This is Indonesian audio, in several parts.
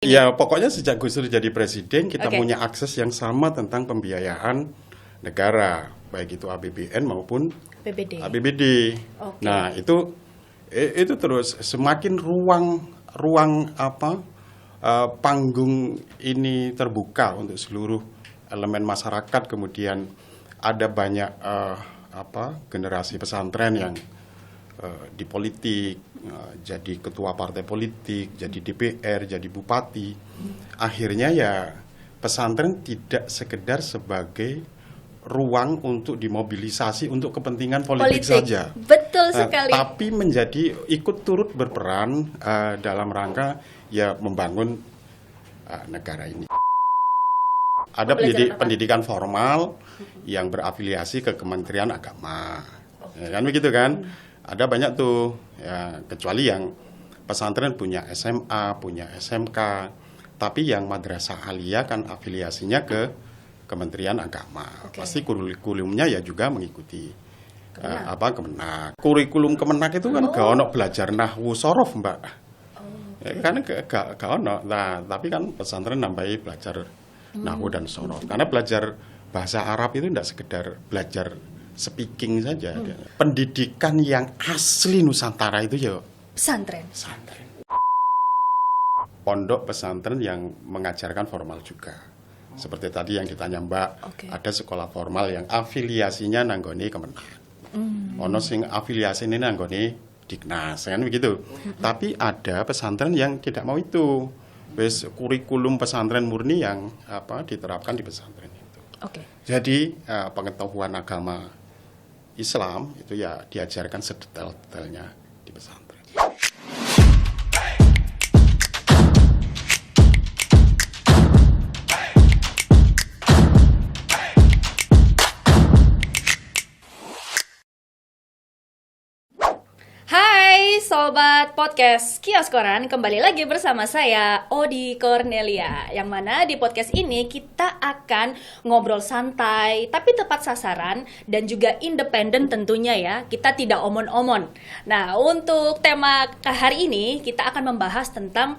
Ya, pokoknya sejak Gus Dur jadi presiden, kita punya akses yang sama tentang pembiayaan negara, baik itu APBN maupun APBD. Nah, itu terus semakin panggung ini terbuka untuk seluruh elemen masyarakat, kemudian ada banyak generasi pesantren yang di politik, jadi ketua partai politik, jadi DPR, jadi bupati. Akhirnya ya pesantren tidak sekedar sebagai ruang untuk dimobilisasi untuk kepentingan politik saja. Betul sekali. Tapi menjadi ikut turut berperan dalam rangka ya membangun negara ini. Ada pendidikan formal yang berafiliasi ke Kementerian Agama. Ya, kan begitu kan? Ada banyak tuh, ya, kecuali yang pesantren punya SMA, punya SMK, tapi yang madrasah aliyah kan afiliasinya ke Kementerian Agama. Pasti kurikulumnya ya juga mengikuti Kemenak. Kurikulum Kemenak itu kan gak ono belajar nahwu sorof, Mbak. Kan gak ono. Nah, tapi kan pesantren nambahi belajar nahwu dan sorof. Karena belajar bahasa Arab itu tidak sekedar belajar speaking saja. Pendidikan yang asli Nusantara itu ya pesantren. Pondok pesantren yang mengajarkan formal juga. Seperti tadi yang ditanya Mbak, ada sekolah formal yang afiliasinya nanggone Kemenak. Ono sing afiliasi ini nanggone Diknas, kan begitu. Tapi ada pesantren yang tidak mau itu. Wes kurikulum pesantren murni yang diterapkan di pesantren itu. Jadi pengetahuan agama Islam itu ya diajarkan sedetail-detailnya di pesantren. Hai Sobat Podcast Kios Koran, kembali lagi bersama saya Odi Cornelia. Yang mana di podcast ini kita akan ngobrol santai tapi tepat sasaran dan juga independen tentunya ya. Kita tidak omon-omon. Nah, untuk tema hari ini kita akan membahas tentang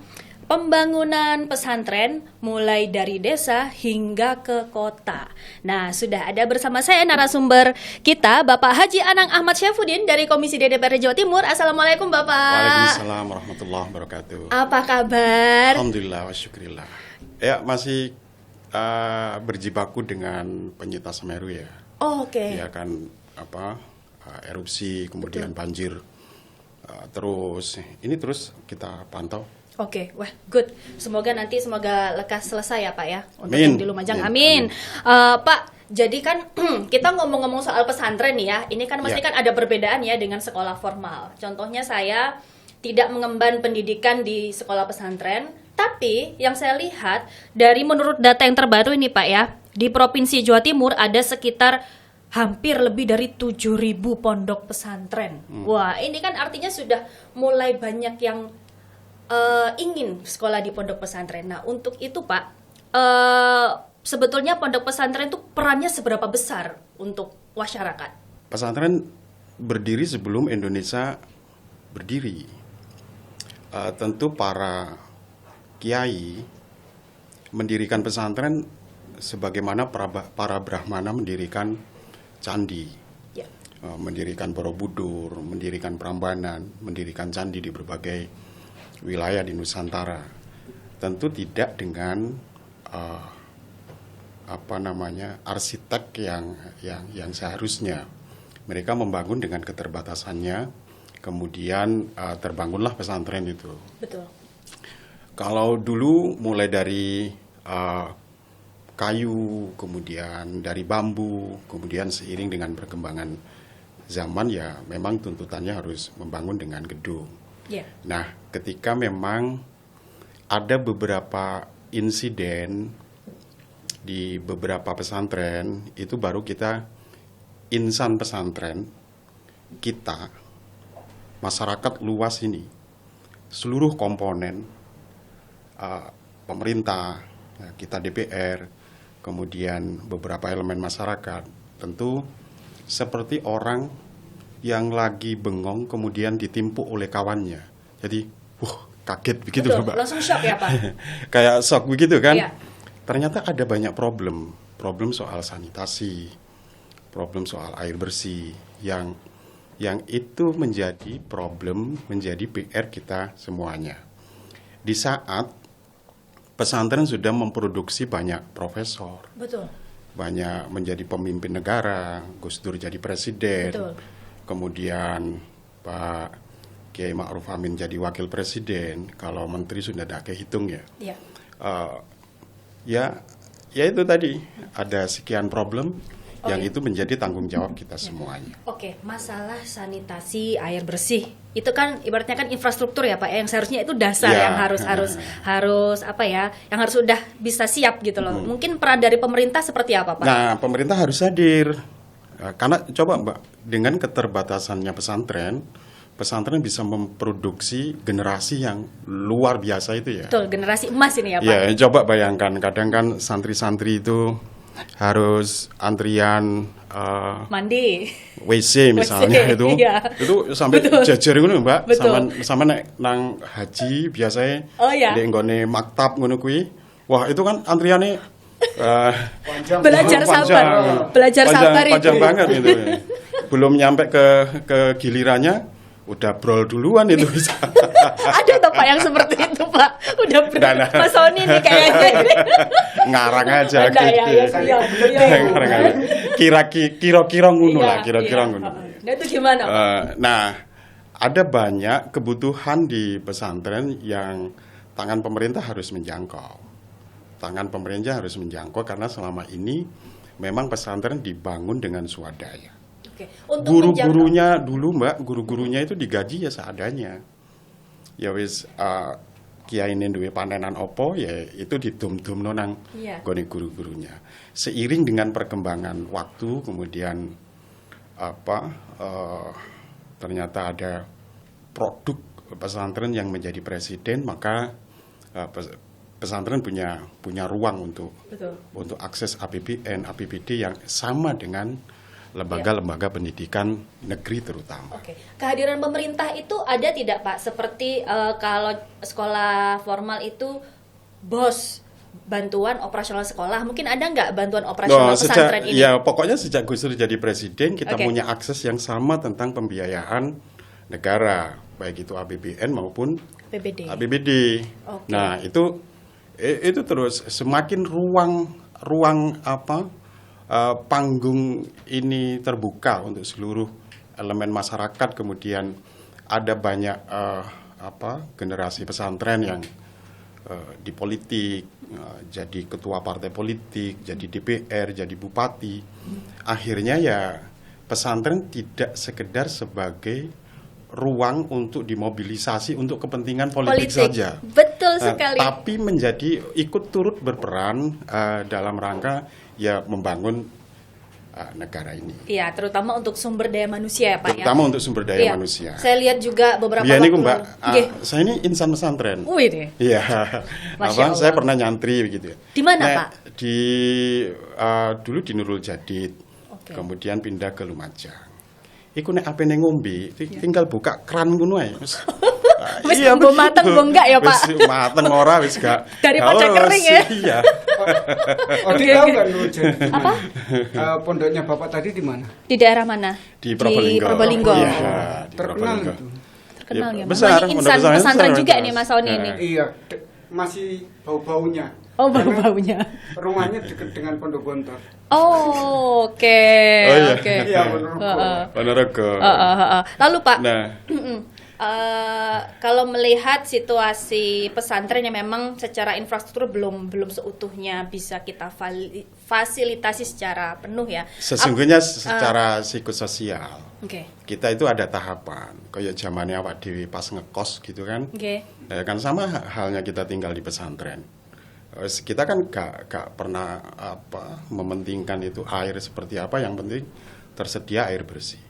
pembangunan pesantren mulai dari desa hingga ke kota. Nah, sudah ada bersama saya narasumber kita, Bapak Haji Anang Ahmad Syafudin dari Komisi DPR Jawa Timur. Assalamualaikum Bapak. Waalaikumsalam warahmatullahi wabarakatuh. Apa kabar? Alhamdulillah wa syukurillah. Ya, masih berjibaku dengan penyintas Semeru ya. Ya kan erupsi, kemudian banjir. Terus kita pantau. Wah, good. Semoga lekas selesai ya Pak ya untuk yang di Lumajang. Amin. Pak, jadi kan kita ngomong-ngomong soal pesantren nih ya. Ini kan mesti kan ada perbedaan ya dengan sekolah formal. Contohnya saya tidak mengemban pendidikan di sekolah pesantren, tapi yang saya lihat dari menurut data yang terbaru ini Pak ya, di Provinsi Jawa Timur ada sekitar hampir lebih dari 7.000 pondok pesantren. Wah, ini kan artinya sudah mulai banyak yang ingin sekolah di pondok pesantren. Nah, untuk itu Pak, sebetulnya pondok pesantren itu perannya seberapa besar untuk masyarakat? Pesantren berdiri sebelum Indonesia berdiri. Tentu para kiai mendirikan pesantren sebagaimana para Brahmana mendirikan candi, mendirikan Borobudur, mendirikan Prambanan, mendirikan candi di berbagai wilayah di Nusantara. Tentu tidak dengan arsitek yang seharusnya. Mereka membangun dengan keterbatasannya, kemudian terbangunlah pesantren itu. Betul. Kalau dulu mulai dari kayu, kemudian dari bambu, kemudian seiring dengan perkembangan zaman ya memang tuntutannya harus membangun dengan gedung. Nah, ketika memang ada beberapa insiden di beberapa pesantren, itu baru kita insan pesantren, kita, masyarakat luas ini, seluruh komponen, pemerintah, kita DPR, kemudian beberapa elemen masyarakat, tentu seperti orang yang lagi bengong kemudian ditimpuk oleh kawannya. Jadi, kaget begitu Betul, loh, Mbak. langsung shock ya Pak. Kayak shock begitu kan. Iya. Ternyata ada banyak problem soal sanitasi, problem soal air bersih yang itu menjadi problem, menjadi PR kita semuanya. Di saat pesantren sudah memproduksi banyak profesor, Betul. banyak menjadi pemimpin negara, Gus Dur jadi presiden, Betul. kemudian Pak Kiai Ma'ruf Amin jadi wakil presiden, kalau menteri sudah ada kehitung ya. Iya. Ya itu tadi ada sekian problem yang itu menjadi tanggung jawab kita semuanya. Oke, masalah sanitasi air bersih itu kan ibaratnya kan infrastruktur ya Pak, yang seharusnya itu dasar Ya. yang harus apa ya, yang harus sudah bisa siap gitu loh. Mungkin peran dari pemerintah seperti apa Pak? Nah, pemerintah harus hadir. Karena coba Mbak, dengan keterbatasannya pesantren bisa memproduksi generasi yang luar biasa itu ya. Betul, generasi emas ini ya Pak. Ya, coba bayangkan, kadang kan santri-santri itu harus antrian Mandi. WC misalnya WC, itu, iya. itu sampai Betul. jajar ngono Mbak, Betul. sama nek nang haji biasanya Oh, iya. di nggone maktab ngono kuwi. Wah, itu kan antriannya Belajar sabar. Belajar sabar itu. panjang banget itu. Belum nyampe ke gilirannya udah brol duluan itu. Ada toh Pak yang seperti itu Pak. Udah Nah. Mas Sony nih kayaknya. Ngarang aja Ada ya, gitu. Ngarang aja. Kira-kira ngono lah, kira-kira ngono. Nah itu gimana Pak? Nah, ada banyak kebutuhan di pesantren yang tangan pemerintah harus menjangkau. Tangan pemerintah harus menjangkau karena selama ini memang pesantren dibangun dengan swadaya. Oke. Untuk Guru-gurunya dulu Mbak, guru-gurunya itu digaji ya seadanya. Ya wis kiai ini duwe panenan opo ya itu didum-dumno nang Iya. gone guru-gurunya. Seiring dengan perkembangan waktu kemudian ternyata ada produk pesantren yang menjadi presiden, maka pesantren punya ruang untuk akses APBN, APBD yang sama dengan lembaga-lembaga pendidikan negeri terutama. Oke. Kehadiran pemerintah itu ada tidak Pak? Seperti kalau sekolah formal itu BOS, bantuan operasional sekolah, mungkin ada nggak bantuan operasional pesantren ini? Ya pokoknya sejak Gus Dur jadi presiden kita Oke. punya akses yang sama tentang pembiayaan negara, baik itu APBN maupun PBD. APBD. Oke. Nah itu terus semakin ruang panggung ini terbuka untuk seluruh elemen masyarakat, kemudian ada banyak generasi pesantren yang di politik, jadi ketua partai politik, jadi DPR, jadi bupati. Akhirnya ya pesantren tidak sekedar sebagai ruang untuk dimobilisasi untuk kepentingan politik saja. Betul sekali. Tapi menjadi ikut turut berperan dalam rangka ya membangun negara ini. Iya, terutama untuk sumber daya manusia ya Pak Terutama untuk sumber daya Iya. manusia. Saya lihat juga beberapa Ya ini waktu Mbak, lalu. Nggih. saya ini insan pesantren. Wih deh. Iya, Masya Allah. saya pernah nyantri begitu. Di mana, Nah, Pak? Dulu di Nurul Jadid, Oke. kemudian pindah ke Lumajang. Iku nek ape ngombe, tinggal buka keran ngono ae. Wis nggo mateng, nggo enggak ya, Pak? Wis mateng ora wis gak. Daripada Oh, kering ya. Iya. Tahu nggak Nurul Jadid? Apa? Pondoknya Bapak tadi di mana? Di daerah mana? Di Probolinggo. Iya, di Terkenal Probolinggo. itu. Terkenal Iya, ya. besar, Ini pondok insan pesantren pesantren besar, juga Mas. nih Mas Sony ini. Iya, masih bau-baunya. Oh, bau-baunya. Rumahnya dekat dengan Pondok Gontor. Oh, oke. Oh, iya. Oke. Iya, benar. Ponorogo. Lalu Pak, Nah, kalau melihat situasi pesantren yang memang secara infrastruktur belum seutuhnya bisa kita fasilitasi secara penuh ya. sesungguhnya secara psikososial Oke. kita itu ada tahapan. Kayak zamannya awak dhewe pas ngekos gitu kan. Oke. Ya kan sama halnya kita tinggal di pesantren. Kita kan gak pernah mementingkan itu air seperti apa, yang penting tersedia air bersih.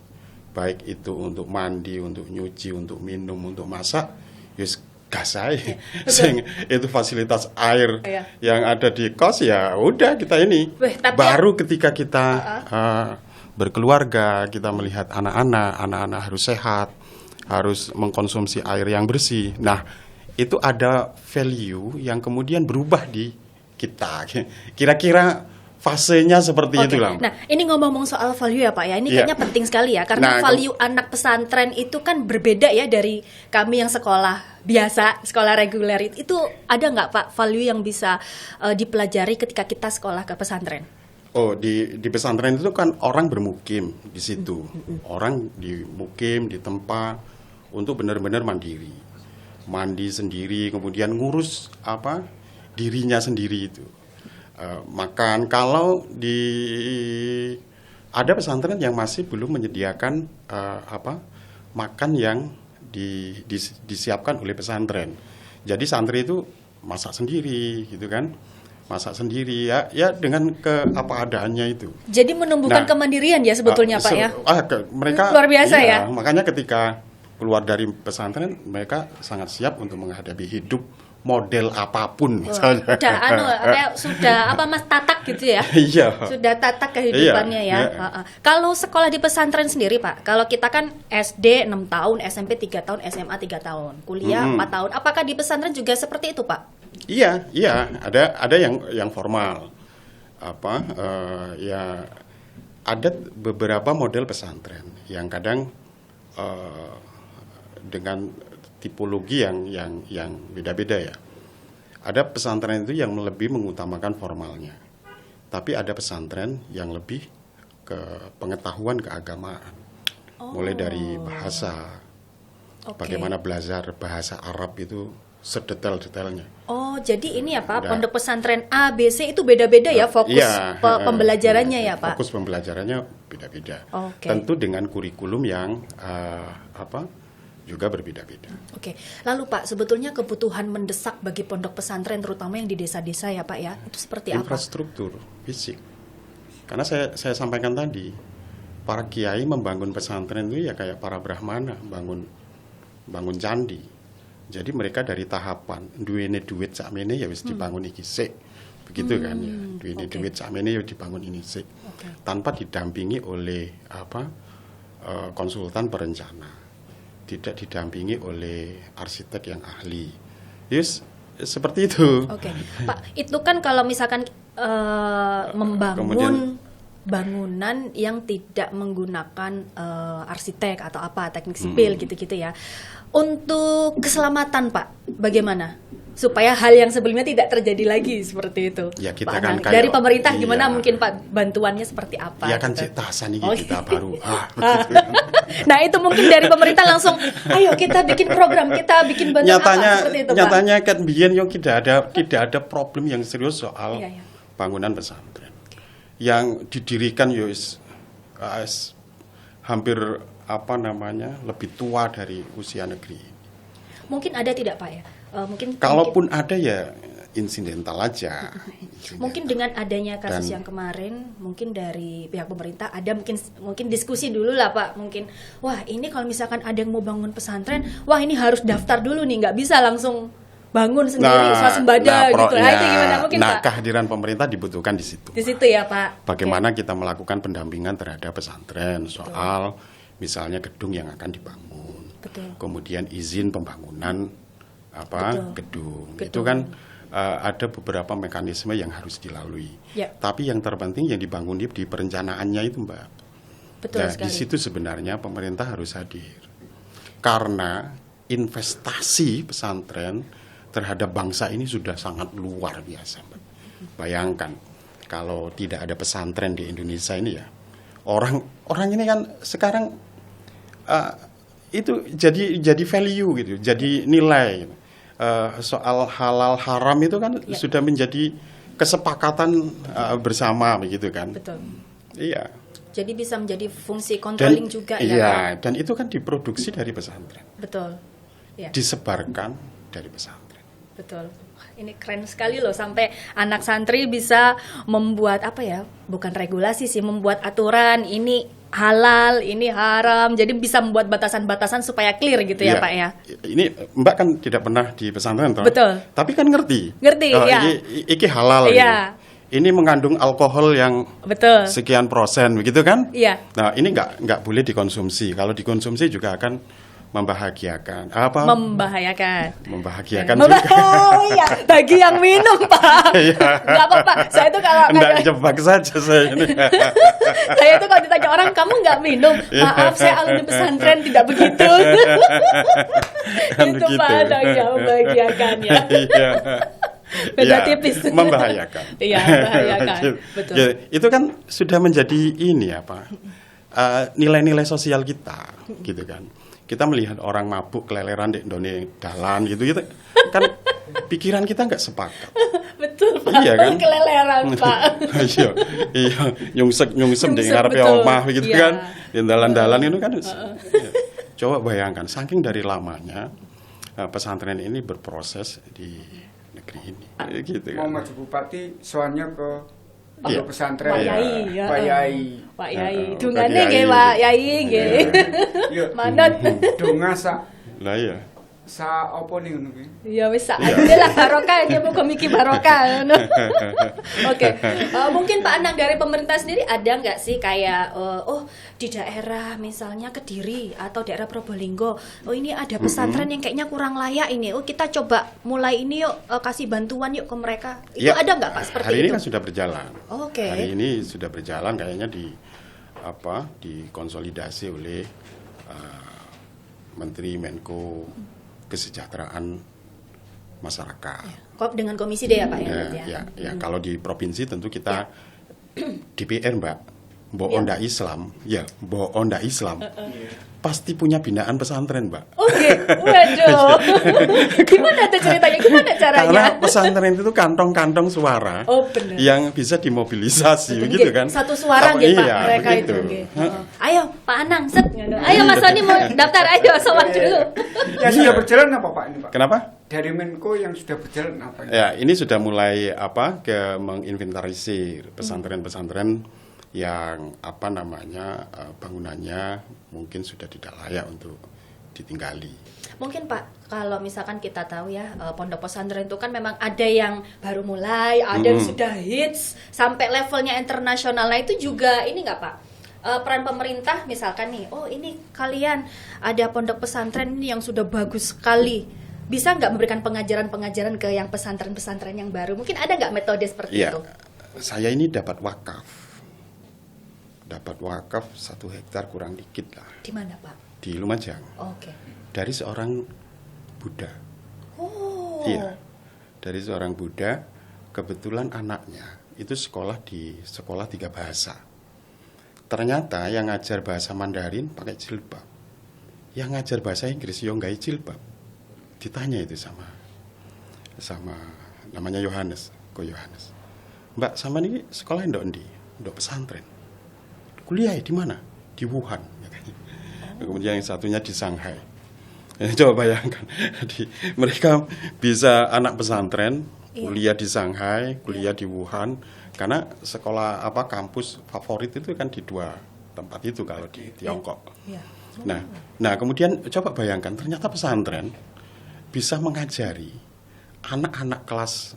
Baik itu untuk mandi, untuk nyuci, untuk minum, untuk masak, yus gas aja. Itu fasilitas air Iya. yang ada di kos ya udah kita ini. Wih, tapi baru ketika kita berkeluarga, kita melihat anak-anak harus sehat, harus mengkonsumsi air yang bersih. Nah, itu ada value yang kemudian berubah di kita. Kira-kira fasenya seperti Oke. itulah. Nah, ini ngomong-ngomong soal value ya Pak ya, ini Iya. kayaknya penting sekali ya, karena Nah, value anak pesantren itu kan berbeda ya dari kami yang sekolah biasa, sekolah reguler. Itu ada nggak Pak value yang bisa dipelajari ketika kita sekolah ke pesantren? Oh, di pesantren itu kan orang bermukim di situ. Orang dimukim di tempat untuk benar-benar mandiri. Mandi sendiri, kemudian ngurus dirinya sendiri itu. Makan, kalau ada pesantren yang masih belum menyediakan makan yang disiapkan oleh pesantren. Jadi santri itu masak sendiri gitu kan. Masak sendiri ya dengan apa adaannya itu. Jadi menumbuhkan kemandirian ya sebetulnya Pak ya. Mereka luar biasa ya. Makanya ketika keluar dari pesantren mereka sangat siap untuk menghadapi hidup model apapun misalnya. Sudah Mas tatak gitu ya. Iya. Sudah tatak kehidupannya ya. Kalau sekolah di pesantren sendiri Pak, kalau kita kan SD 6 tahun, SMP 3 tahun, SMA 3 tahun, kuliah 4 tahun. Apakah di pesantren juga seperti itu Pak? Iya, ada yang formal. Ya ada beberapa model pesantren yang kadang dengan tipologi yang beda-beda ya. Ada pesantren itu yang lebih mengutamakan formalnya. Tapi ada pesantren yang lebih ke pengetahuan keagamaan. Mulai dari bahasa. Bagaimana belajar bahasa Arab itu sedetail-detailnya. Oh, jadi ini ya Pak, pondok pesantren A, B, C itu beda-beda ya fokus pembelajarannya ya Pak? Fokus pembelajarannya beda-beda. Tentu dengan kurikulum yang juga berbeda-beda. Oke, lalu Pak, sebetulnya kebutuhan mendesak bagi pondok pesantren terutama yang di desa-desa ya Pak ya, itu seperti apa? Infrastruktur fisik. Karena saya sampaikan tadi, para kiai membangun pesantren itu ya kayak para brahmana bangun candi. Jadi mereka dari tahapan duwene duit sakmene ya wis dibangun iki sik. Begitu kan ya. Duwene duit sakmene ya dibangun ini sik. Tanpa didampingi oleh konsultan perencana. Tidak didampingi oleh arsitek yang ahli. Yes, seperti itu. Oke. Pak, itu kan kalau misalkan membangun bangunan yang tidak menggunakan arsitek atau teknik sipil gitu-gitu ya. Untuk keselamatan Pak, bagaimana? Supaya hal yang sebelumnya tidak terjadi lagi seperti itu. Ya kita Pak kan Anang. Dari pemerintah gimana mungkin Pak bantuannya seperti apa? Ya kan cek tasan ini kita baru. Nah itu mungkin dari pemerintah langsung, ayo kita bikin program, kita bikin bantuan seperti itu Pak. Nyatanya kan biyen yang tidak ada problem yang serius soal bangunan pesantren. Yang didirikan hampir lebih tua dari usia negeri. Mungkin ada tidak Pak ya? Kalaupun ada ya insidental aja. Mungkin dengan adanya kasus yang kemarin, mungkin dari pihak pemerintah ada mungkin diskusi dulu lah Pak. Mungkin wah ini kalau misalkan ada yang mau bangun pesantren, wah ini harus daftar dulu nih, nggak bisa langsung bangun sendiri swasembada gitu. Itu gimana mungkin Pak? Kehadiran pemerintah dibutuhkan di situ. Di situ ya Pak. Bagaimana kita melakukan pendampingan terhadap pesantren soal misalnya gedung yang akan dibangun. Kemudian izin pembangunan gedung. Itu kan ada beberapa mekanisme yang harus dilalui. Tapi yang terpenting yang dibangun di perencanaannya itu Mbak. Di situ sebenarnya pemerintah harus hadir. Karena investasi pesantren terhadap bangsa ini sudah sangat luar biasa Mbak. Bayangkan kalau tidak ada pesantren di Indonesia ini ya. Orang ini kan sekarang itu jadi value gitu, jadi nilai gitu. Soal halal haram itu kan sudah menjadi kesepakatan bersama begitu kan. Betul. Iya. Jadi bisa menjadi fungsi controlling juga ya. Iya, dan itu kan diproduksi dari pesantren. Betul. Ya. Disebarkan dari pesantren. Betul. Ini keren sekali loh, sampai anak santri bisa membuat bukan regulasi sih, membuat aturan ini halal, ini haram, jadi bisa membuat batasan-batasan supaya clear gitu ya Pak ya. Ini Mbak kan tidak pernah di pesantren toh? Betul. Tapi kan ngerti. Ya. Iki halal gitu. Ini mengandung alkohol yang sekian persen begitu kan? Iya. Nah ini nggak boleh dikonsumsi. Kalau dikonsumsi juga akan membahagiakan apa membahayakan juga. Oh iya, bagi yang minum Pak. Nggak apa-apa, saya itu kalau Enggak jebak saja saya ini. saya itu kalau ditanya orang, kamu nggak minum, maaf saya alumni pesantren, tidak begitu. Kan Itu begitu. Pak ada yang membahagiakan ya. Iya. Beda Ya, tipis. membahayakan. Iya, membahayakan. Betul. Ya, itu kan sudah menjadi ini apa? Nilai-nilai sosial kita, gitu kan. Kita melihat orang mabuk keleleran di Indonesia jalan gitu kan pikiran kita nggak sepakat. Betul Pak. Iya kan? Keleleran Pak. iya, nyungsep di ngarepe betul. omah gitu Iya. kan. Di dalan-dalan itu kan. Ya. Coba bayangkan, saking dari lamanya pesantren ini berproses di negeri ini, gitu kan. Mau maju bupati, soalnya ke Iya. pesantren. Pak Yai, ya. Pak Yai. Pak Yai, Pak dungane Yai. nggih Pak Yai nggih. Iya. Manut. Donga sa Lah iya. opo nih ngono kuwi? Ya wis sak Iya. aja lah barokah ini muga miki barokah. Oke. Mungkin Pak Anang dari pemerintah sendiri ada nggak sih kayak di daerah misalnya Kediri atau daerah Probolinggo, ini ada pesantren yang kayaknya kurang layak ini. Kita coba mulai ini yuk, kasih bantuan yuk ke mereka. Itu Ya, ada nggak Pak seperti hari itu? ini kan sudah berjalan. Oke. Hari ini sudah berjalan kayaknya dikonsolidasi oleh Menteri Menko Kesejahteraan Masyarakat. Dengan komisi deh ya Pak ya. Ya, kalau di provinsi tentu kita DPR Mbak, Onda Islam, Onda Islam, pasti punya binaan pesantren Mbak. Oke, waduh. Gimana tuh ceritanya? Gimana caranya? Karena pesantren itu kantong-kantong suara benar. yang bisa dimobilisasi, begitu kan? Satu suara gitu Pak, Iya, mereka begitu. itu. Ayo Pak Anang, set. Ayo Mas Soni mau daftar, ayo sowan dulu. Yang sudah berjalan apa Pak ini Pak? Kenapa? Dari Menko yang sudah berjalan apa ini? Ya, ini sudah mulai menginventarisir pesantren-pesantren yang bangunannya mungkin sudah tidak layak untuk ditinggali. Mungkin Pak, kalau misalkan kita tahu ya, pondok pesantren itu kan memang ada yang baru mulai, ada yang sudah hits sampai levelnya internasional. Nah itu juga ini nggak Pak? Peran pemerintah misalkan nih, ini kalian ada pondok pesantren ini yang sudah bagus sekali, bisa nggak memberikan pengajaran-pengajaran ke yang pesantren-pesantren yang baru? Mungkin ada nggak metode seperti Ya, itu? saya ini dapat wakaf 1 hektar kurang dikit lah Di mana Pak? di Lumajang Oke. dari seorang Buddha. Oh. Iya, dari seorang Buddha. Kebetulan anaknya itu sekolah di sekolah 3 bahasa. Ternyata yang ngajar bahasa Mandarin pakai jilbab, yang ngajar bahasa Inggris yo nggak jilbab. Ditanya itu sama namanya Yohanes, Ko Yohanes. Mbak, sama nih sekolah ndok pesantren. Kuliah di mana? Di Wuhan. Kemudian yang satunya di Shanghai. Coba bayangkan, mereka bisa anak pesantren kuliah di Shanghai, kuliah di Wuhan, karena sekolah kampus favorit itu kan di 2 tempat itu kalau di Tiongkok. Iya. Nah kemudian coba bayangkan, ternyata pesantren bisa mengajari anak-anak kelas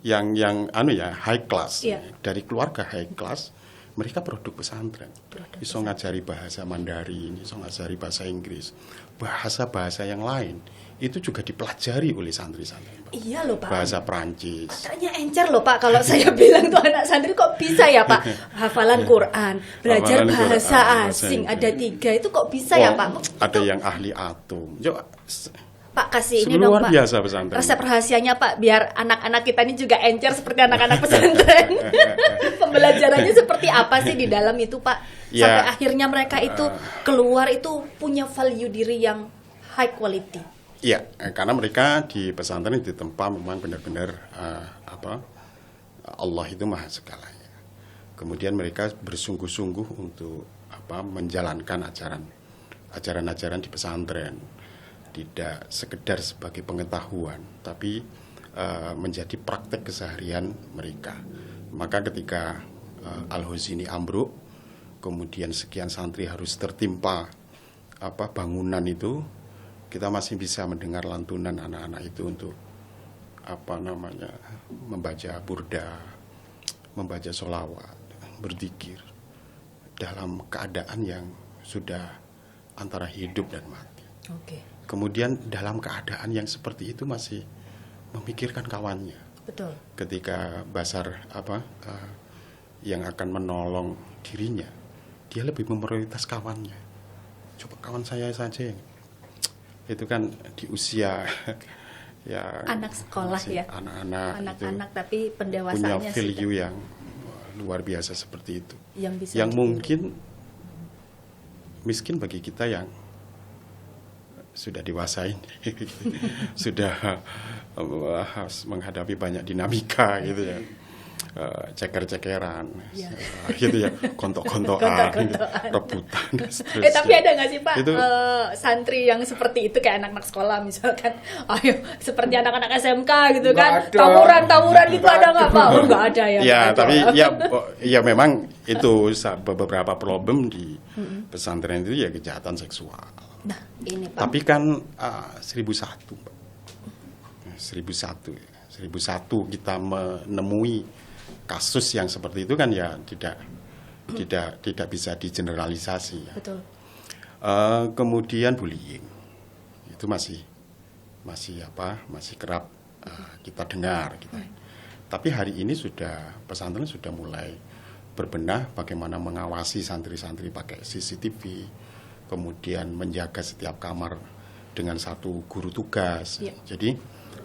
yang high class, dari keluarga high class. Mereka produk pesantren, bisa ngajari bahasa Mandarin, bisa ngajari bahasa Inggris, bahasa-bahasa yang lain itu juga dipelajari oleh santri-santri. Iya loh Pak. Bahasa Prancis. Katanya encer loh Pak, kalau saya bilang tuh anak santri kok bisa ya Pak, hafalan Quran, belajar Hafalan bahasa Quran, asing, bahasa ada 3 itu kok bisa ya Pak? Ada yang ahli atom. Coba Pak kasih ini dong luar Pak, biasa pesantren. resep rahasianya Pak, biar anak-anak kita ini juga encer seperti anak-anak pesantren. Pembelajarannya seperti apa sih di dalam itu Pak? Ya. Sampai akhirnya mereka itu keluar itu punya value diri yang high quality. Iya, karena mereka di pesantren ditempa memang benar-benar Allah itu maha segalanya. Kemudian mereka bersungguh-sungguh untuk menjalankan ajaran-ajaran di pesantren. Tidak sekedar sebagai pengetahuan, tapi menjadi praktek keseharian mereka. Maka ketika Al-Huzini ambruk, kemudian sekian santri harus tertimpa bangunan itu, kita masih bisa mendengar lantunan anak-anak itu untuk membaca burda, membaca sholawat, berzikir dalam keadaan yang sudah antara hidup dan mati. Oke. Kemudian dalam keadaan yang seperti itu masih memikirkan kawannya. Betul. Ketika Basar yang akan menolong dirinya, dia lebih memprioritas kawannya. Coba kawan saya saja, itu kan di usia ya Anak sekolah ya. Anak-anak tapi punya pendewasaannya value yang luar biasa seperti itu. yang bisa Yang ditiru. mungkin miskin bagi kita yang sudah dewasa ini, sudah harus menghadapi banyak dinamika gitu ya, ceker-cekeran, gitu ya, kontok-kontokan, gitu, rebutan. Tapi ada nggak sih Pak Itu, santri yang seperti itu kayak anak-anak sekolah misalkan, ayo seperti anak-anak SMK gitu kan, Nggak ada. tawuran gitu ada nggak Pak? Oh nggak ada ya. ya, nggak ada. tapi ya memang itu beberapa problem di pesantren itu ya kejahatan seksual. Nah ini Pak. Tapi kan 1001, Mbak. 1001 kita menemui kasus yang seperti itu kan ya tidak bisa digeneralisasi. Ya. Betul. Kemudian bullying itu masih kerap kita dengar. Tapi hari ini pesantren sudah mulai berbenah bagaimana mengawasi santri-santri pakai CCTV. Kemudian menjaga setiap kamar dengan satu guru tugas. Ya. Jadi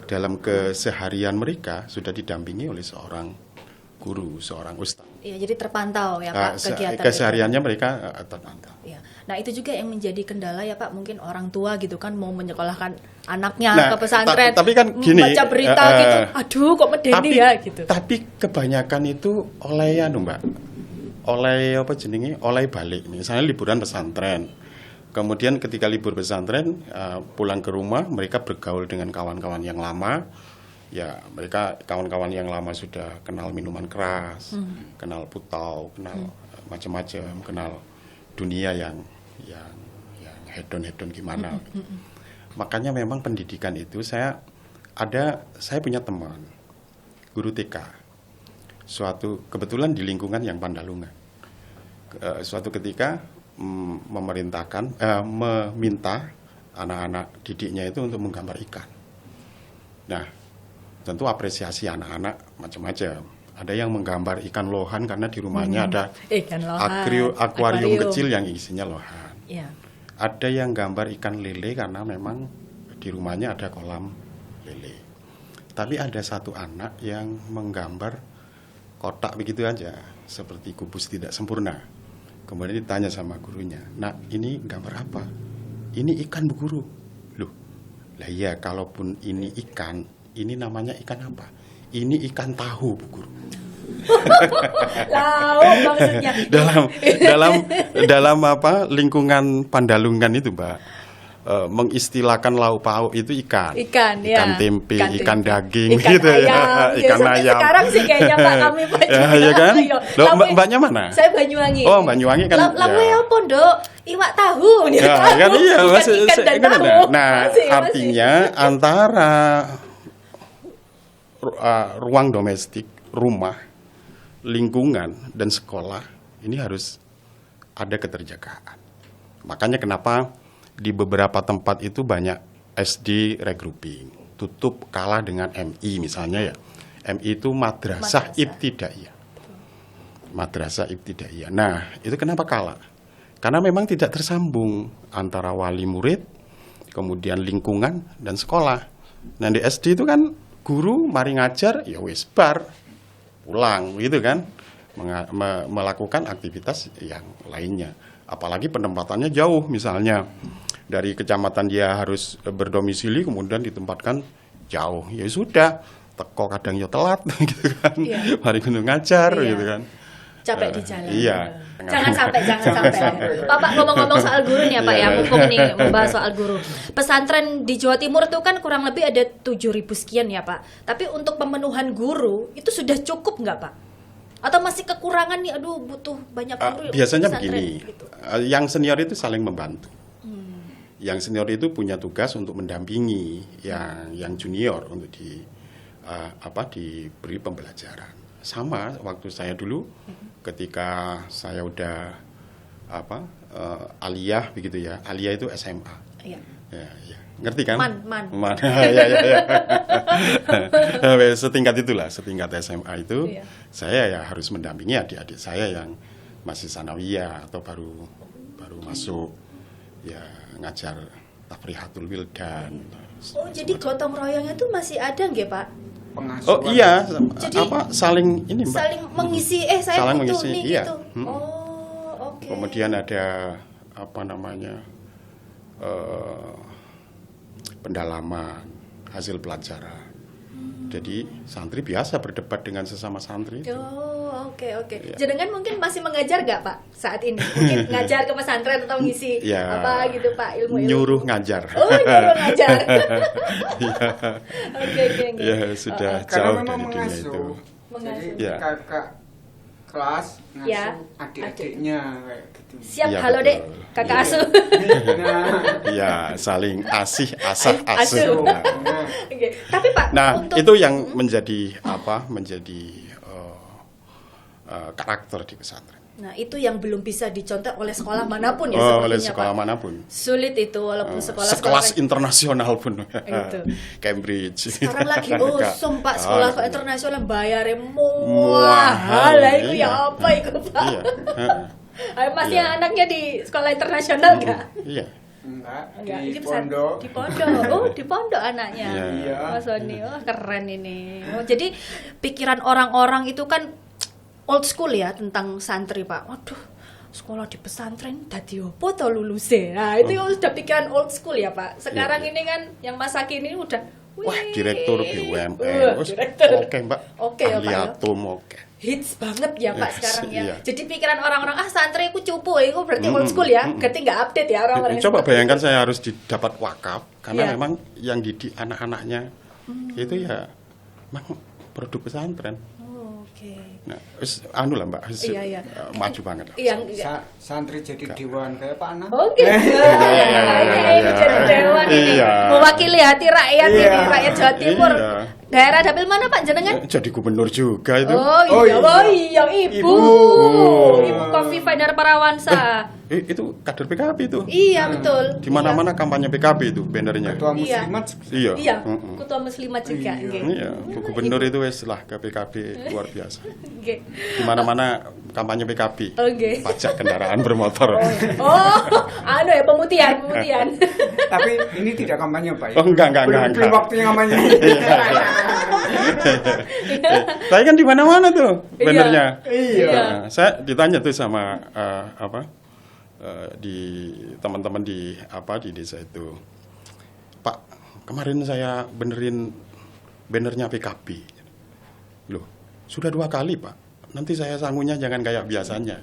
dalam keseharian mereka sudah didampingi oleh seorang guru, seorang ustadz. Iya, jadi terpantau ya Pak kegiatan kesehariannya mereka terpantau. Ya. Nah itu juga yang menjadi kendala ya Pak, mungkin orang tua gitu kan mau menyekolahkan anaknya ke pesantren, tapi kan gini, baca berita gitu, aduh kok medeni ya gitu. Tapi kebanyakan itu oleh Mbak, oleh balik. Misalnya liburan pesantren. Kemudian ketika libur pesantren, pulang ke rumah, mereka bergaul dengan kawan-kawan yang lama. Ya, mereka kawan-kawan yang lama sudah kenal minuman keras, kenal putau, kenal macam-macam, kenal dunia yang hedon-hedon gimana. Makanya memang pendidikan itu saya punya teman guru TK. Kebetulan di lingkungan yang Pandalungan. Suatu ketika meminta anak-anak didiknya itu untuk menggambar ikan. Nah, tentu apresiasi anak-anak macam-macam. Ada yang menggambar ikan lohan karena di rumahnya ada akuarium kecil yang isinya lohan. Ya. Ada yang gambar ikan lele karena memang di rumahnya ada kolam lele. Tapi ada satu anak yang menggambar kotak begitu aja, seperti kubus tidak sempurna. Kemudian ditanya sama gurunya, "Nak, ini gambar apa?" "Ini ikan, Bu Guru." "Loh, lah iya, kalaupun ini ikan, ini namanya ikan apa?" "Ini ikan tahu, Bu Guru." Lauk maksudnya. dalam lingkungan Pandalungan itu, Mbak, mengistilahkan lauk pauk itu ikan tempe, ikan daging, gitu ya, ikan ayam. Sekarang sih kayaknya Pak kami ya kan? Loh, Mbaknya mana? Saya Banyuwangi. Oh, Banyuwangi kan. Lalu ya pondok iwak tahu. Ya, kan iya, ikan dan tahu. Nah, artinya antara ruang domestik, rumah, lingkungan dan sekolah ini harus ada keterjagaan. Makanya kenapa di beberapa tempat itu banyak SD regrouping, tutup kalah dengan MI misalnya ya. MI itu Madrasah Ibtidaiyah. Madrasah Ibtidaiyah. Nah, itu kenapa kalah? Karena memang tidak tersambung antara wali murid, kemudian lingkungan dan sekolah. Nah, di SD itu kan guru mari ngajar, ya wis bar, pulang gitu kan, melakukan aktivitas yang lainnya. Apalagi penempatannya jauh, misalnya dari kecamatan dia harus berdomisili kemudian ditempatkan jauh, ya sudah teko kadang ya telat gitu kan, mari gunung ngajar gitu kan, capek di jalan. Iya. Jangan sampai. Bapak ngomong-ngomong soal guru nih ya Pak ya, mumpung ini membahas soal guru. Pesantren di Jawa Timur itu kan kurang lebih ada 7.000 sekian ya Pak. Tapi untuk pemenuhan guru itu sudah cukup nggak Pak? Atau masih kekurangan nih, aduh butuh banyak guru. Biasanya begini, gitu. Yang senior itu saling membantu. Yang senior itu punya tugas untuk mendampingi yang junior untuk diberi pembelajaran. Sama waktu saya dulu ketika saya udah aliyah begitu ya. Aliyah itu SMA. Iya. Ya. Ngerti kan? Man. Ya. Setingkat itulah, setingkat SMA itu Iya. saya ya harus mendampingi adik-adik saya yang masih sanawiyah atau baru masuk ya ngajar tafrihatul wildan. Oh, jadi gotong royongnya tuh masih ada nggak, Pak? Pengasuhan. Oh iya, Jadi, saling ini Mbak. Saling mengisi, saya Saling butuh mengisi, nih iya. gitu. Hmm. Oh, oke. Kemudian ada apa namanya pendalaman hasil pelajaran. Jadi santri biasa berdebat dengan sesama santri. Oh, oke. Iya. Jenengan mungkin masih mengajar nggak, Pak, saat ini? Mungkin ngajar ke pesantren atau ngisi Ya, apa gitu, Pak, ilmu-ilmu? nyuruh ngajar. Oh, nyuruh ngajar. Iya. Oke. Ya sudah Karena jauh memang dari dunia itu. mengasuh. Mengasuh. Jadi Ya. kakak kelas ngasuh Ya. adik-adiknya kayak gitu. Siap, Iya, halo betul. Dek, kakak Iya. asuh. Nah, Ya saling asah Asuh. asuh. Nah. Oke. Tapi Pak, Nah, untuk itu yang menjadi karakter di pesantren. Nah, itu yang belum bisa dicontoh oleh sekolah manapun ya Oleh sepertinya, sekolah Pak. manapun. Sulit itu walaupun sekolah Sekelas internasional pun. Itu. Cambridge. sekarang lagi Enggak. Pak sekolah internasional bayarnya Mahal, mahal lah itu iya. ya apa itu Pak? Iya. heeh. Ayo, Mas Iya. yang anaknya di sekolah internasional nggak? Iya. enggak, Enggak, di ini pesan- pondok. Di pondok. Oh, di pondok anaknya. Iya. Mas Sony, wah keren ini. Oh, jadi pikiran orang-orang itu kan old school ya tentang santri, Pak. Waduh, sekolah di pesantren dadi opo to luluse. Nah, itu sudah pikiran old school ya, Pak. Sekarang Iya. ini kan yang masa kini udah Wah, wih. direktur BUMN. Wes, direktur. Oke, Mbak. Oke, ya, Pak, Ahli ya. atom, oke. Hits banget ya Pak Yes, sekarang ya. iya. Jadi pikiran orang-orang santri aku cupu, itu berarti old school ya. Berarti nggak update ya orang-orang. Coba seperti bayangkan itu. saya harus didapat wakaf karena Iya. memang yang didik anak-anaknya itu ya memang produk pesantren. Oh, oke. Nah, anu lah Mbak, Iya. maju banget lah. Yang Santri jadi dewan kayak Pak Anam. Oke. iya. Ini jadi dewan ini. Iya. Mewakili hati rakyat Iya. ini, rakyat Jawa Timur. Iya. Daerah dapil mana Pak jenengan? Jadi gubernur juga itu. Oh iya, Ibu. Ibu. Ibu Kofifa Indar Parawansa. Itu kader PKB itu. Iya, betul. Di mana-mana kampanye PKB itu bannernya. Ketua Iya. muslimat. Iya. Iya, Mm-mm. ketua muslimat juga. Iya. Oke. Iya, gubernur itu wes lah ke PKB luar biasa. Oke. Di mana-mana kampanye PKB. Oke. Pajak kendaraan bermotor. Oh, anu ya pemutihan. Tapi ini tidak kampanye Pak. Oh, enggak. Belum waktunya kampanye. Tapi kan di mana-mana tuh bannernya. Iya. Nah, saya ditanya tuh sama di teman-teman di desa itu. Pak, kemarin saya benerin bannernya PKB. Loh, sudah 2 kali Pak. Nanti saya sangunya jangan kayak biasanya.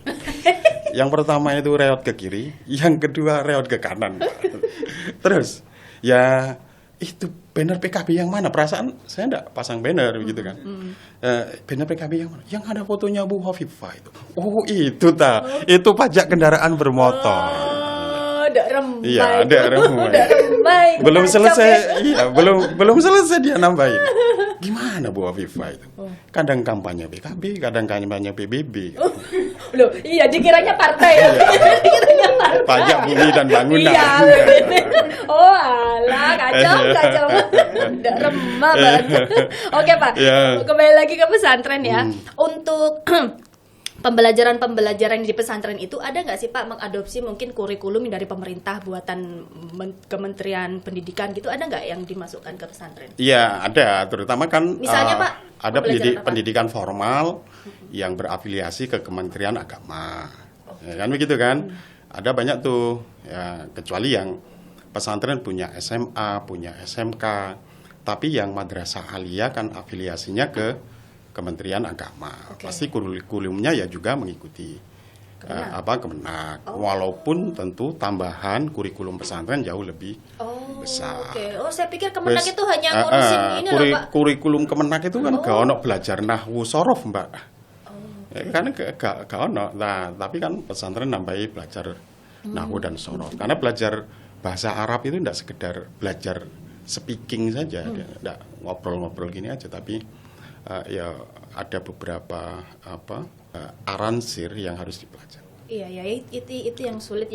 Yang pertama itu reot ke kiri, yang kedua reot ke kanan. Terus, ya itu banner PKB yang mana? Perasaan saya enggak pasang banner begitu kan. Banner PKB yang mana? Yang ada fotonya Bu Hovifah itu. Oh itu itu pajak kendaraan bermotor. Oh, ndak remai. Iya, ndak remai. Ndak remai. Belum Kacau selesai, ya. iya belum selesai dia nambahin. Gimana Bu Hovifah itu? Kadang kampanye PKB, kadang kampanye PBB. Loh, iya dikiranya partai ya. Dikiranya partai. Pajak bumi dan bangunan. Iya, bener. Oh, alah, kacau. Ndak remah banget. Oke, Pak. Iya. Kembali lagi ke pesantren ya. Untuk pembelajaran di pesantren itu ada nggak sih Pak mengadopsi mungkin kurikulum dari pemerintah buatan Kementerian Pendidikan gitu, ada nggak yang dimasukkan ke pesantren? Iya, ada. Terutama kan Misalnya, Pak, ada pembelajaran apa? pendidikan formal yang berafiliasi ke Kementerian Agama. Ya kan begitu kan? Ada banyak tuh ya, kecuali yang pesantren punya SMA, punya SMK, tapi yang madrasah aliyah kan afiliasinya ke Kementerian Agama. Oke. Pasti kurikulumnya ya juga mengikuti Kemenak. Walaupun tentu tambahan kurikulum pesantren jauh lebih besar. Oke. Oh, saya pikir Kemenak Wes, itu hanya ngurusin ini loh, Pak. Kurikulum Kemenak itu kan gak ono belajar nahwu sorof, Mbak. Karena gak ono. Nah, tapi kan pesantren nambahi belajar nahwu dan sorof. Karena belajar bahasa Arab itu tidak sekedar belajar speaking saja, tidak ngobrol-ngobrol gini aja, tapi ya ada beberapa aransir yang harus dipelajari. Iya ya, itu yang sulit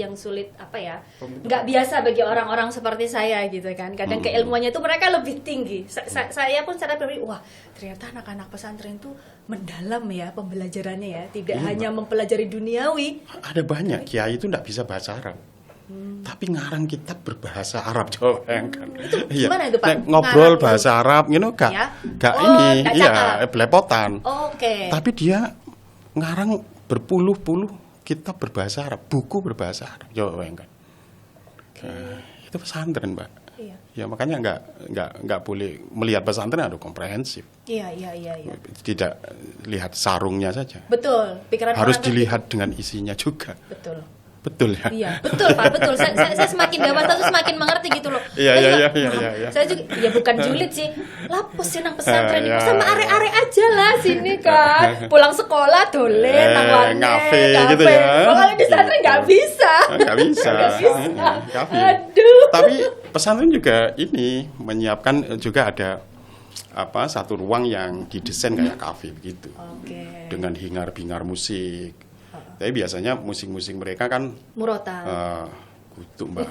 apa ya? Nggak biasa bagi orang-orang seperti saya gitu kan. Kadang keilmuannya itu mereka lebih tinggi. Saya pun secara pribadi, wah ternyata anak-anak pesantren itu mendalam ya pembelajarannya ya, tidak hanya mempelajari duniawi. Ada banyak kiai itu nggak bisa bahasa Arab. Tapi ngarang kitab berbahasa Arab, coba bayangkan. Itu gimana itu, Pak? Nek ngobrol Ngarang bahasa Arab, gak Ya? ini, nggak iya, cakap. belepotan. Oke. Tapi dia ngarang berpuluh-puluh kitab berbahasa Arab, buku berbahasa Arab, coba bayangkan. Itu pesantren, Mbak. Iya. Ya makanya nggak boleh melihat pesantren harus komprehensif. Iya. Tidak lihat sarungnya saja. Betul. Pikiran Harus orang dilihat dengan isinya juga. Betul. Betul ya. Iya, betul Pak, betul. Saya semakin dewasa tuh semakin mengerti gitu loh. Iya. Saya juga, ya bukan julid sih. Lapus sih nang pesantren Iya. sama are-are aja lah sini kan. Pulang sekolah dolen nang warnet, ngafe gitu ya. Kalau di pesantren nggak bisa. Nggak bisa. Nggak bisa. Kafe. Aduh. Tapi pesantren juga ini menyiapkan juga ada satu ruang yang didesain kayak kafe begitu. Oke. Dengan hingar-bingar musik. Tapi biasanya musik-musik mereka kan Murotal. kutuk, Mbak.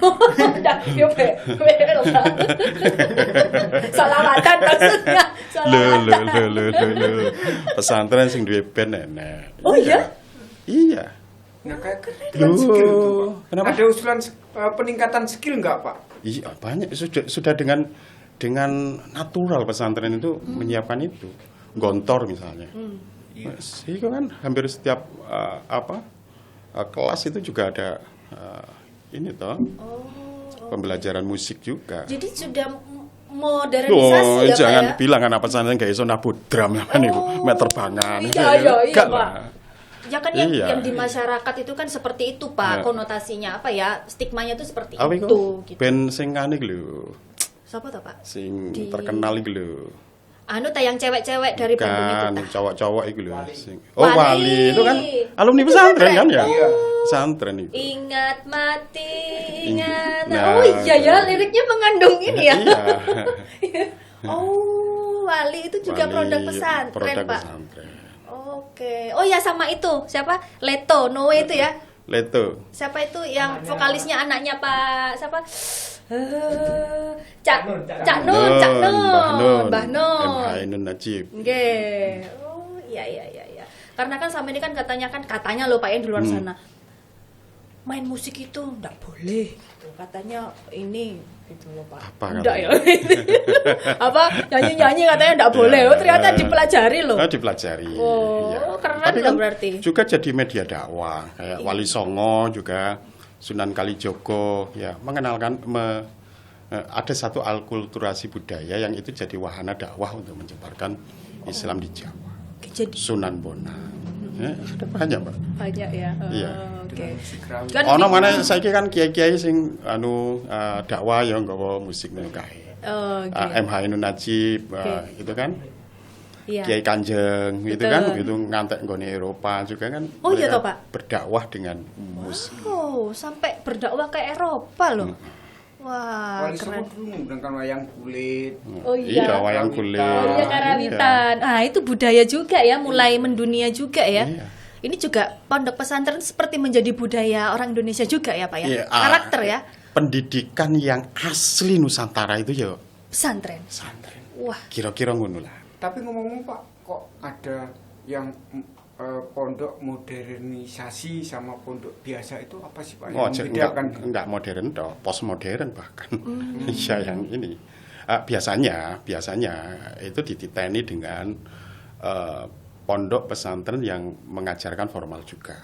Salawatan maksudnya. Salawatan. Lo. Pesantren sing duwe band enek. Oh iya? Iya. Nah, kayak peningkatan skill itu, Pak. Kenapa? Ada usulan peningkatan skill nggak, Pak? Iya, banyak sudah dengan natural pesantren itu menyiapkan itu. Gontor misalnya. Itu kan hampir setiap kelas itu juga ada ini toh. Pembelajaran musik juga. Jadi sudah modernisasi ya, jangan Pak ya? bilang anak pesantren gak iso nabut drum kan itu, meter bangan. Iya, Gak Pak. lah. Ya kan Iya. yang di masyarakat itu kan seperti itu Pak, Iya. konotasinya apa ya, stigmanya itu seperti Apa itu iku? gitu. Band sing ane lho, Siapa tuh Pak? sing Di- terkenal iku lho. Anu tayang cewek-cewek dari Bandung itu Kan tah. cowok-cowok iku lho. Wali. Wali itu kan alumni Itu pesantren kan ya? Iya. Pesantren itu. Ingat mati, ingat. Nah, Oh iya ya, liriknya mengandung ini ya. Iya. Oh, Wali itu juga Wali, produk pesantren produk Pak. pesantren. Oke. Oh ya sama itu, siapa? Leto, Noe itu ya. Leto. Siapa itu yang vokalisnya anaknya Pak siapa? Cak Nun, Mbah Nun. MH Ainun Najib. Nggih. Oh, iya. Karena kan sama ini kan katanya loh Pak yang di luar sana. Main musik itu enggak boleh gitu. Katanya ini gitu loh Pak. Apa Enggak ya. katanya? Apa nyanyi-nyanyi katanya enggak boleh. Oh, ternyata dipelajari loh. Dipelajari. Oh, Iya. keren Tapi loh kan berarti. juga jadi media dakwah kayak Wali Songo juga Sunan Kalijogo ya mengenalkan ada satu alkulturasi budaya yang itu jadi wahana dakwah untuk menyebarkan Islam di Jawa. Jadi Sunan Bonang. Ada banyak, Pak. banyak ya. Oh, Iya. Oke. Kan Ono mana saiki kan kiai-kiai sing dakwah ya nggawa musik ngono kae. Oh, oke. MH Ainun Najib Oke. itu kan Iya. Kiai Kanjeng itu Betul. kan itu ngantek nggone Eropa juga kan. Oh, iya mereka toh, Pak? Berdakwah dengan musik. Oh, sampai berdakwah ke Eropa loh. Wah, Wali Songo keren. dulu menggunakan wayang kulit. Oh iya. Wayang kulit. Oh iya, karawitan. Ah, itu budaya juga ya, mulai mendunia juga ya. Iya. Ini juga pondok pesantren seperti menjadi budaya orang Indonesia juga ya, Pak ya. Iya, Karakter ya, Pendidikan yang asli Nusantara itu ya pesantren. pesantren. Wah, Kira-kira ngono lah. Tapi ngomong-ngomong Pak, kok ada yang pondok modernisasi sama pondok biasa itu apa sih Pak? Yang membedakan? Enggak modern toh, postmodern bahkan. Iya yang ini. Biasanya itu dititeni dengan pondok pesantren yang mengajarkan formal juga.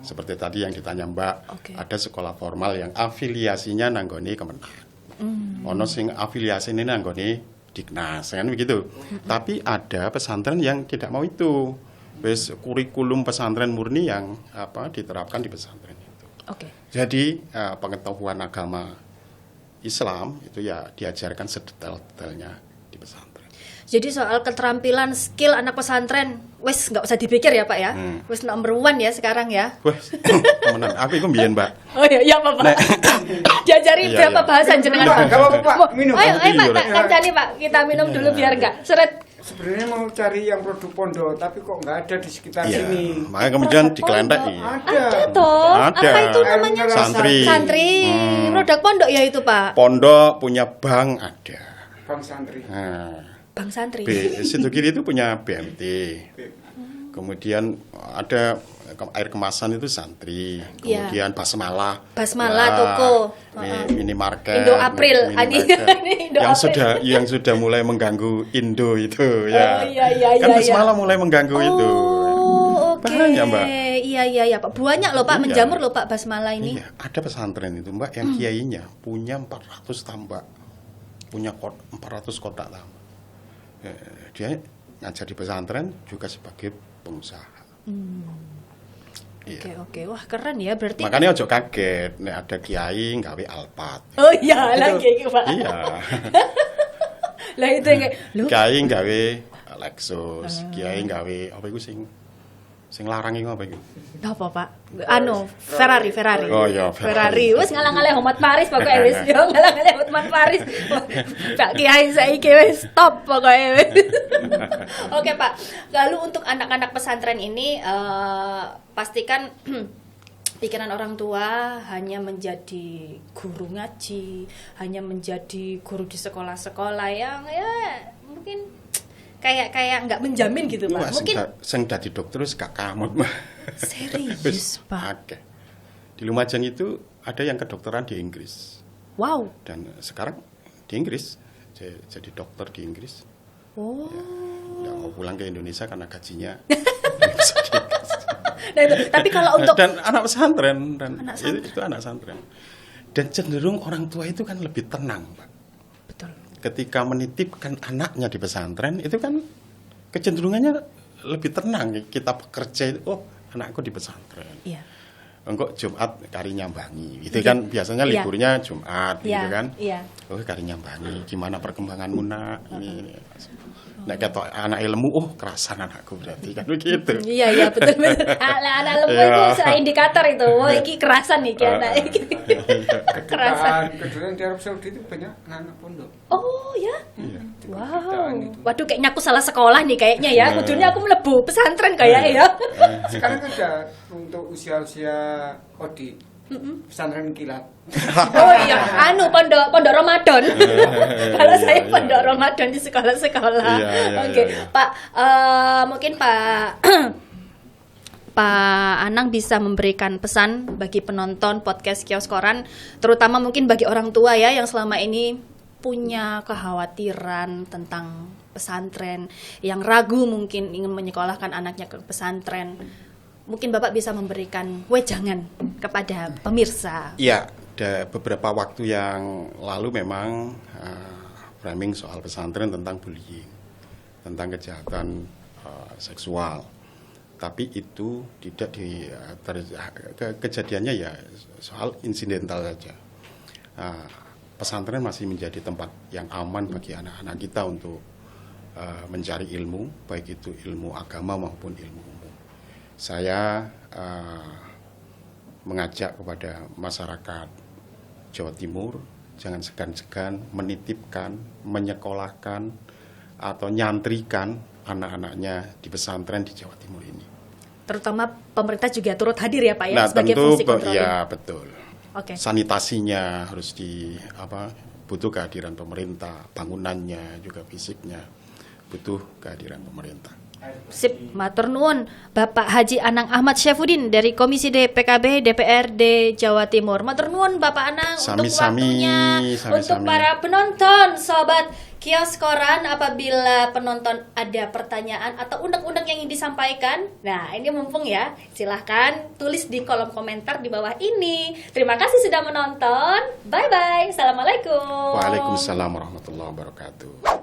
Seperti tadi yang ditanya Mbak, Oke. ada sekolah formal yang afiliasinya nanggone Kemenang. Ono sing afiliasine nanggone Diknas kan begitu. Tapi ada pesantren yang tidak mau itu. Wis kurikulum pesantren murni yang diterapkan di pesantren itu. oke. Jadi pengetahuan agama Islam itu ya diajarkan sedetail-detailnya di pesantren. Jadi soal keterampilan skill anak pesantren, wes nggak usah dipikir ya Pak ya. Wes number one ya sekarang ya. Wah, temenan. Aku itu mbiyen, Mbak. Oh iya Pak. Diajari Iya, berapa iya. bahasa jenengan Pak, Pak? gak apa-apa, Pak. Minum. Ayo Pak, Iya, tak kancani Pak. Kita minum dulu biar enggak seret. sebenarnya mau cari yang produk pondok, tapi kok nggak ada di sekitar Iya, sini. makanya kemudian dikelenteki. Ada. Ada toh. Ada. Apa itu namanya? Santri. Santri. Produk pondok ya itu, Pak. Pondok punya bank ada. Bang Santri. Nah, Bang Santri. situ kiri itu punya BMT. Kemudian ada air kemasan itu Santri. Iya. Kemudian Basmala. Basmala, toko. Minimarket. Indo April. Minimarket. Ini Indo yang April. sudah mulai mengganggu Indo itu ya. Oh, iya, Kan iya, Basmala mulai mengganggu itu. Oh, oke. Banyak, Mbak. Iya, Pak. Banyak loh, Pak, Iya. menjamur loh, Pak, Basmala ini. Iya, ada pesantren itu, Mbak, yang kiainya punya 400 tambak. Punya 400 kotak tambak. Dia ngajar di pesantren juga sebagai pengusaha. Iya. Oke. Wah, keren ya berarti. Makanya ojo kaget nek ada kiai nggawe Alphard. Oh iya, lagi Pak. Iya. Lah itu yang kayak, lu Kiai nggawe Lexus, kiai nggawe apa iku sing larang iku apa iku? apa, Pak? Anu, Ferrari. Oh iya, Ferrari. Wis ngalang-alang Hotman Paris pokoke wis yo ngalang-alang Hotman Paris. Pak Kiai saiki wis stop pokoke wis. Oke, Pak. Lalu untuk anak-anak pesantren ini pastikan pikiran orang tua hanya menjadi guru ngaji, hanya menjadi guru di sekolah-sekolah yang ya mungkin kayak nggak menjamin gitu, Pak. Wah, Mungkin sing dadi dokter wis gak kamut, Mbak. serius, Pak. Oke. Di Lumajang itu ada yang kedokteran di Inggris. Wow. Dan sekarang di Inggris jadi dokter di Inggris. Oh. Nggak mau pulang ke Indonesia karena gajinya. Nah, itu. Tapi kalau untuk Dan anak pesantren dan Anak itu anak pesantren. Dan cenderung orang tua itu kan lebih tenang, Pak. betul. Ketika menitipkan anaknya di pesantren itu kan kecenderungannya lebih tenang. Kita bekerja itu, oh anakku di pesantren. Iya. Enggak Jumat kari nyambangi. Itu kan biasanya Iya. liburnya Jumat gitu Iya. kan. Iya. Oh kari nyambangi. Gimana perkembanganmu nak? Ini. Nek ketok anak ilmu, oh kerasan anakku berarti kan begitu. Iya, betul. Anak lembu Iya. itu sudah indikator itu. Oh, iki kerasan nih anak iki. Kekerasan. Kebetulan di Arab Saudi itu banyak anak pondok. Oh, ya. Iya. Wow. Waduh, kayaknya aku salah sekolah nih kayaknya ya. Kudunya aku mlebu pesantren kayaknya ya. Sekarang ada untuk usia-usia Odi. Pesantren kilat. Oh iya, pondok Ramadan. Kalau saya pondok Ramadan di sekolah-sekolah. Iya, Oke, iya. Pak, mungkin Pak Pak Anang bisa memberikan pesan bagi penonton podcast Kios Koran, terutama mungkin bagi orang tua ya yang selama ini punya kekhawatiran tentang pesantren, yang ragu mungkin ingin menyekolahkan anaknya ke pesantren. Mungkin Bapak bisa memberikan wejangan kepada pemirsa. Iya, beberapa waktu yang lalu memang framing soal pesantren tentang bullying, tentang kejahatan seksual. Tapi itu tidak kejadiannya ya soal insidental saja. Pesantren masih menjadi tempat yang aman bagi anak-anak kita untuk mencari ilmu, baik itu ilmu agama maupun ilmu umum. Saya mengajak kepada masyarakat Jawa Timur jangan segan-segan menitipkan, menyekolahkan atau nyantrikan anak-anaknya di pesantren di Jawa Timur ini. Terutama pemerintah juga turut hadir ya Pak ya Nah, sebagai tentu fungsi kontrol. ya betul. Oke. Sanitasinya harus butuh kehadiran pemerintah, bangunannya juga fisiknya butuh kehadiran pemerintah. Sip, matur nuwun Bapak Haji Anang Ahmad Syafudin dari Komisi D PKB DPRD Jawa Timur. Matur nuwun Bapak Anang untuk waktunya. Untuk para penonton, sobat Kios Koran, apabila penonton ada pertanyaan atau undang-undang yang ingin disampaikan, nah ini mumpung ya, silahkan tulis di kolom komentar di bawah ini. Terima kasih sudah menonton. Bye bye. Assalamualaikum. Waalaikumsalam warahmatullahi wabarakatuh.